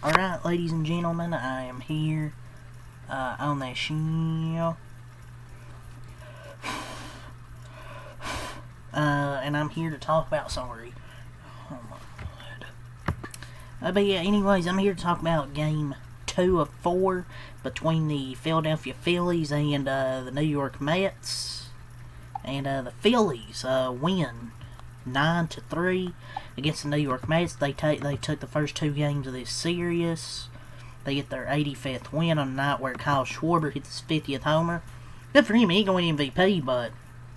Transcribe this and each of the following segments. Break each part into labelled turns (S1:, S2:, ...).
S1: Alright, ladies and gentlemen, I am here on that show. And I'm here to talk about, sorry. Oh my God. But yeah, anyways, I'm here to talk about game 2 of 4 between the Philadelphia Phillies and the New York Mets. And the Phillies win 9-3 against the New York Mets. They took the first 2 games of this series. They get their 85th win on a night where Kyle Schwarber hits his 50th homer. Good for him. He ain't going to win MVP, but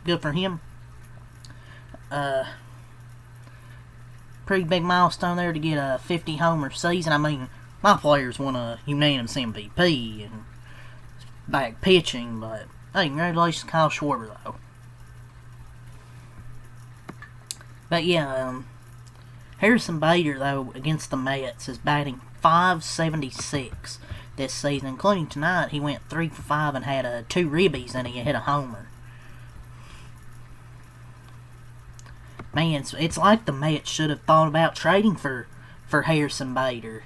S1: good for him. Pretty big milestone there to get a 50-homer season. I mean, my players won a unanimous MVP and back pitching, but hey, congratulations, Kyle Schwarber, though. But yeah, Harrison Bader, though, against the Mets, is batting .576 this season, including tonight. He went 3 for 5 and had 2 ribbies, and he hit a homer. Man, it's like the Mets should have thought about trading for Harrison Bader.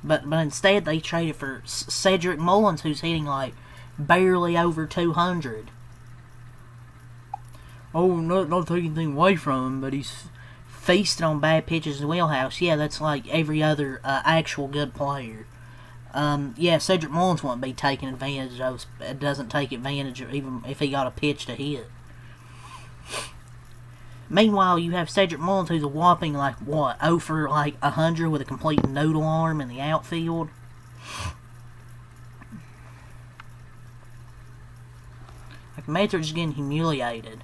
S1: But instead, they traded for Cedric Mullins, who's hitting like barely over 200. Oh, not taking anything away from him, but he's feasting on bad pitches in the wheelhouse. Yeah, that's like every other actual good player. Yeah, Cedric Mullins won't be taking advantage of. Doesn't take advantage of even if he got a pitch to hit. Meanwhile, you have Cedric Mullins, who's a whopping like what 0 for like 100 with a complete noodle arm in the outfield. Like, the Mets are just getting humiliated.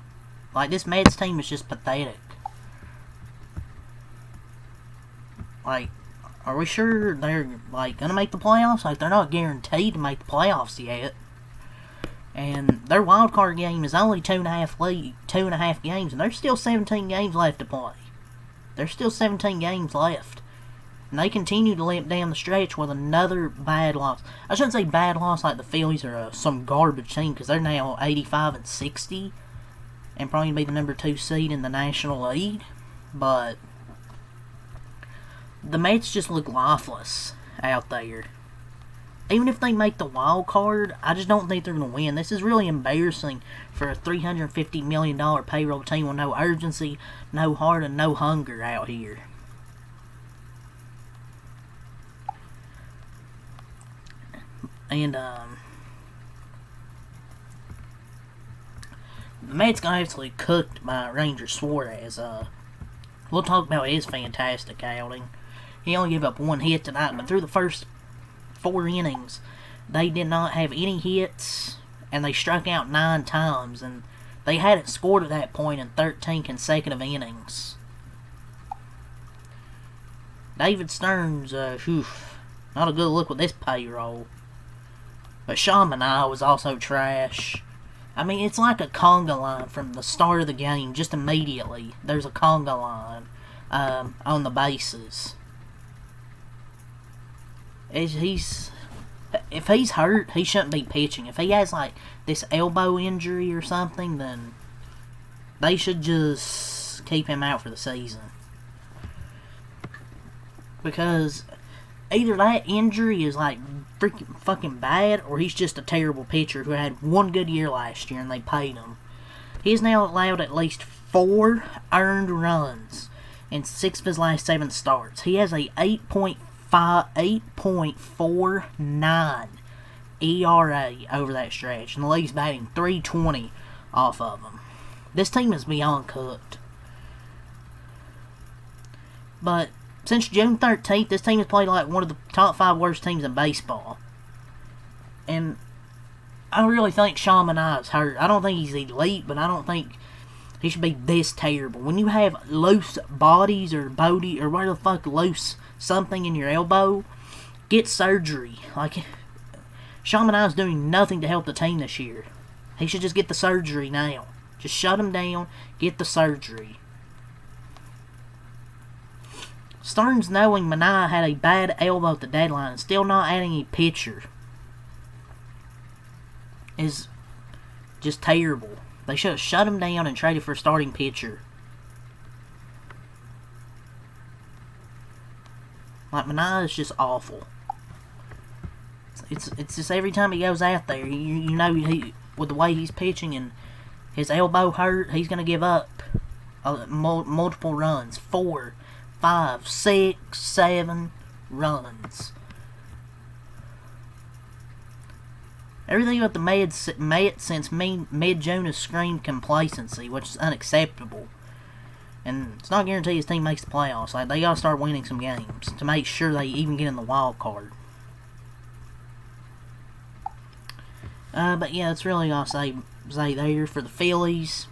S1: Like, this Mets team is just pathetic. Like, are we sure they're, like, gonna make the playoffs? Like, they're not guaranteed to make the playoffs yet. And their wild card game is only 2.5 games, and there's still 17 games left to play. There's still 17 games left. And they continue to limp down the stretch with another bad loss. I shouldn't say bad loss like the Phillies are some garbage team, because they're now 85-60. And probably be the number 2 seed in the National League. But the Mets just look lifeless out there. Even if they make the wild card, I just don't think they're going to win. This is really embarrassing for a $350 million payroll team with no urgency, no heart, and no hunger out here. And, the Mets got absolutely cooked by Ranger Suarez. We'll talk about his fantastic outing. He only gave up 1 hit tonight, but through the first 4 innings, they did not have any hits, and they struck out 9 times, and they hadn't scored at that point in 13 consecutive innings. David Stearns, not a good look with this payroll. But Sean Manaea was also trash. I mean, it's like a conga line from the start of the game. Just immediately, there's a conga line on the bases. If he's hurt, he shouldn't be pitching. If he has like this elbow injury or something, then they should just keep him out for the season. Because either that injury is like freaking fucking bad, or he's just a terrible pitcher who had 1 good year last year and they paid him. He's now allowed at least 4 earned runs in 6 of his last 7 starts. He has a 8.49 ERA over that stretch, and the league's batting .320 off of him. This team is beyond cooked. But since June 13th, this team has played like one of the top 5 worst teams in baseball. And I really think Sean Manaea is hurt. I don't think he's elite, but I don't think he should be this terrible. When you have loose bodies or body or whatever the fuck, loose something in your elbow, get surgery. Like, Sean Manaea is doing nothing to help the team this year. He should just get the surgery now. Just shut him down, get the surgery. Stearns, knowing Manaea had a bad elbow at the deadline and still not adding a pitcher, is just terrible. They should have shut him down and traded for a starting pitcher. Like, Manaea is just awful. It's just every time he goes out there, you know, with the way he's pitching and his elbow hurt, he's going to give up multiple runs. 4, 5, 6, 7 runs. Everything about the Mets since mid-June has screamed complacency, which is unacceptable. And it's not guaranteed his team makes the playoffs. Like, they gotta start winning some games to make sure they even get in the wild card. But yeah, that's really all I say there for the Phillies.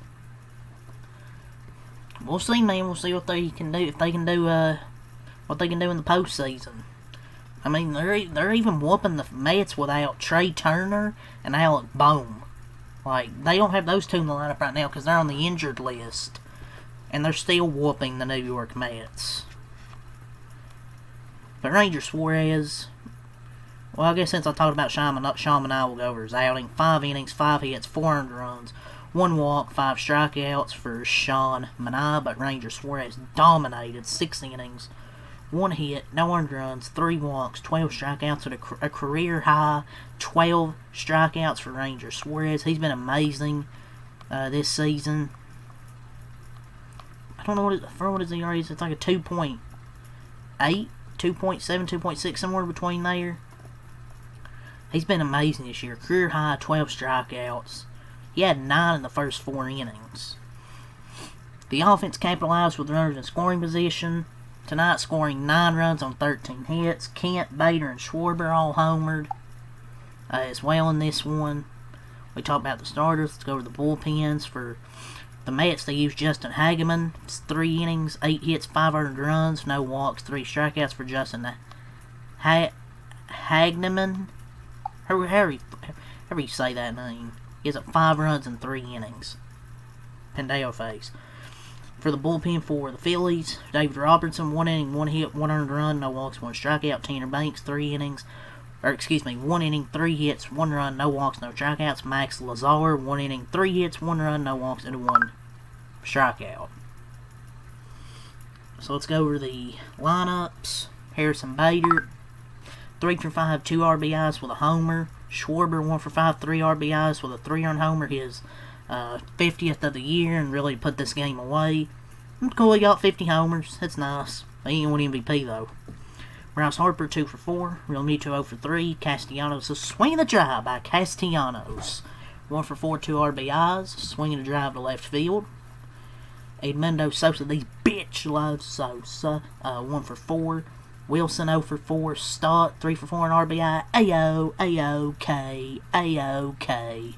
S1: We'll see, man. We'll see what they can do. If they can do what they can do in the postseason. I mean, they're even whooping the Mets without Trey Turner and Alec Bohm. Like, they don't have those two in the lineup right now because they're on the injured list. And they're still whooping the New York Mets. But Ranger Suarez, well, I guess since I talked about Sean Manaea, we'll go over his outing. 5 innings, 5 hits, 400 runs, 1 walk, 5 strikeouts for Sean Manaea. But Ranger Suarez dominated 6 innings, 1 hit, no earned runs, 3 walks, 12 strikeouts, at a career high 12 strikeouts for Ranger Suarez. He's been amazing this season. I don't know what his ERA is. It's like a 2.8, 2.7, 2.6, somewhere between there. He's been amazing this year. Career high 12 strikeouts. He had 9 in the first 4 innings. The offense capitalized with runners in scoring position. Tonight, scoring 9 runs on 13 hits. Kent, Bader, and Schwarber all homered as well in this one. We talked about the starters. Let's go over the bullpens. For the Mets, they used Justin Hageman. It's 3 innings, 8 hits, 5 earned runs, no walks, 3 strikeouts for Justin Hageman. However you say that name. He has 5 runs in 3 innings. Pendeo face. For the bullpen for the Phillies, David Robertson, 1 inning, 1 hit, 1 earned run, no walks, 1 strikeout. Tanner Banks, 1 inning, 3 hits, 1 run, no walks, no strikeouts. Max Lazar, 1 inning, 3 hits, 1 run, no walks, and 1 strikeout. So let's go over the lineups. Harrison Bader, 3 for 5, 2 RBIs with a homer. Schwarber, 1 for 5, 3 RBIs with a 3-run homer. His 50th of the year, and really put this game away. Cool, he got 50 homers. That's nice. He ain't win MVP though. Bryce Harper, 2 for 4. Realmuto, 0 for 3. Castellanos, a swing of the drive by Castellanos. 1 for 4, 2 RBIs. Swinging a drive to left field. Edmundo Sosa, these bitch loves Sosa. 1 for 4. Wilson, 0 for 4. Stott, 3 for 4 and RBI. A-O-K. A-O-K.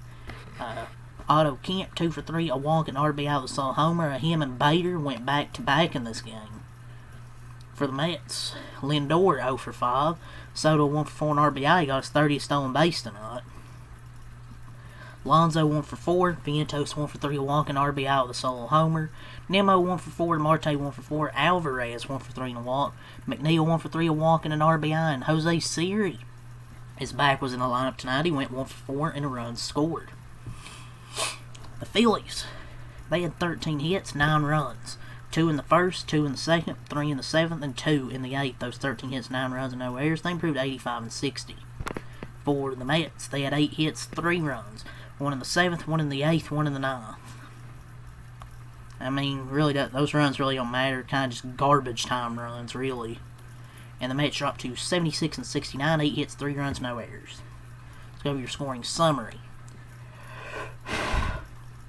S1: Otto Kemp, 2 for 3. A walk and RBI with a solo homer. Him and Bader went back-to-back in this game. For the Mets, Lindor 0 for 5. Soto 1 for 4 and RBI. He got his 30th stolen base tonight. Lonzo 1 for 4. Vientos 1 for 3. A walk and RBI with a solo homer. Nemo 1 for 4. Marte 1 for 4. Alvarez 1 for 3 and a walk. McNeil 1 for 3. A walk and an RBI. And Jose Siri, his back was in the lineup tonight. He went 1 for 4 and a run scored. The Phillies, they had 13 hits, 9 runs. 2 in the first, 2 in the second, 3 in the 7th, and 2 in the 8th. Those 13 hits, 9 runs, and no errors. They improved 85 and 60. For the Mets, they had 8 hits, 3 runs. 1 in the 7th, 1 in the 8th, 1 in the 9th. I mean, really, those runs really don't matter. Kind of just garbage time runs, really. And the Mets dropped to 76 and 69, 8 hits, 3 runs, no errors. Let's go over your scoring summary.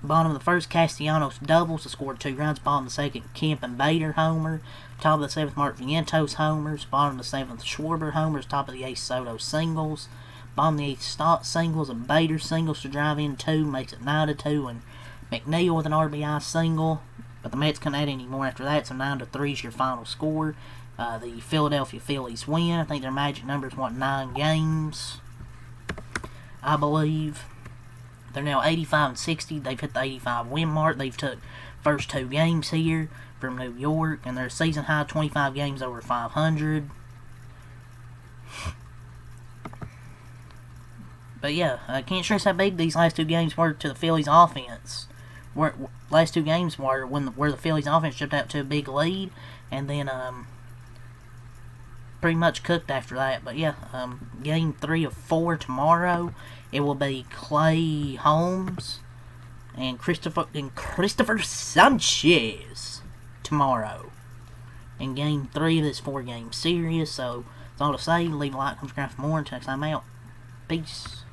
S1: Bottom of the first, Castellanos doubles to score 2 runs. Bottom of the second, Kemp and Bader homer. Top of the 7th, Mark Vientos homers. Bottom of the 7th, Schwarber homers. Top of the 8th, Soto singles. Bottom of the 8th, Stott singles and Bader singles to drive in 2. Makes it 9-2. And McNeil with an RBI single. But the Mets couldn't add any more after that, so 9-3 is your final score. The Philadelphia Phillies win. I think their magic number is, 9 games, I believe. They're now 85 and 60. They've hit the 85 win mark. They've took first 2 games here from New York, and their season high 25 games over 500. But yeah, I can't stress how big these last 2 games were to the Phillies offense. Last 2 games were where the Phillies offense jumped out to a big lead, and then pretty much cooked after that. But yeah, game 3 of 4 tomorrow. It will be Clay Holmes and Christopher Sanchez tomorrow in game 3 of this 4-game series. So that's all to say. Leave a like, subscribe for more. Until next time, out. Peace.